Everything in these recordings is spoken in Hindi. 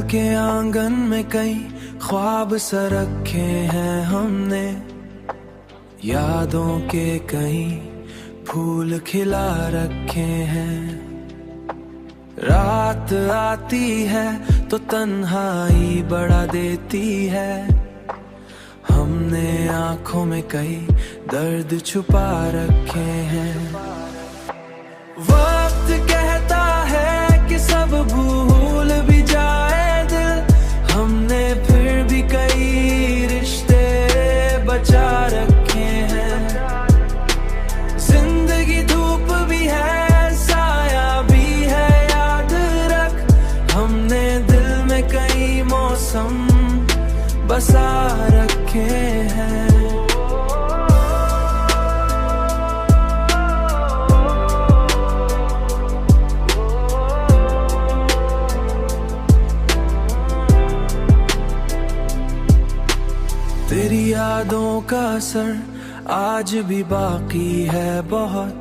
के आंगन में कई ख्वाब सा रखे हैं हमने, यादों के कई फूल खिला रखे हैं। रात आती है तो तन्हाई बढ़ा देती है, हमने आंखों में कई दर्द छुपा रखे हैं। वक्त कहता है कि सब भूल भी जाए दिल, हमने फिर भी कई रिश्ते बचा रखे हैं। जिंदगी धूप भी है, साया भी है, याद रख हमने दिल में कई मौसम बसा रखे हैं। तेरी यादों का असर आज भी बाकी है बहुत,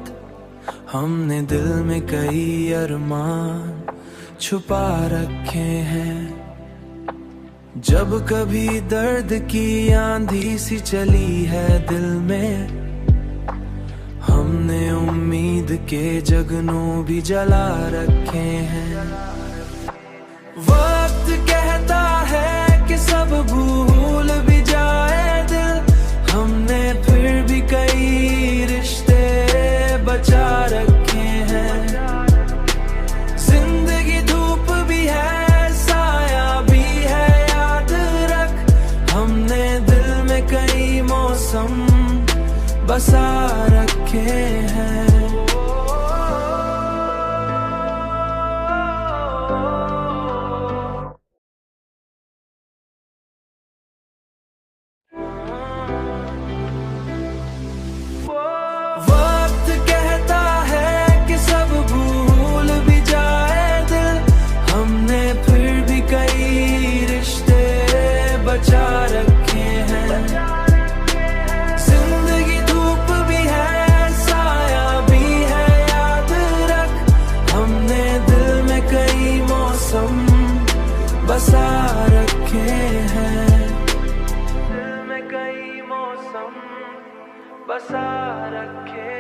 हमने दिल में कई अरमान छुपा रखे हैं। जब कभी दर्द की आंधी सी चली है दिल में, हमने उम्मीद के जगनों भी जला रखे हैं। वक्त कहता है कि सब भूल भी जाए दिल, हमने फिर भी कई रिश्ते बचा रखे हैं। जिंदगी धूप भी है, साया भी है, याद रख हमने दिल में कई मौसम बसा रखे हैं। वक्त कहता है कि सब भूल भी जाए दिल, हमने फिर भी कई रिश्ते बचा रखे हैं। जिंदगी धूप भी है, साया भी है, याद रख हमने दिल में कई मौसम बसा रखे हैं। दिल में कई मौसम बसा रखे।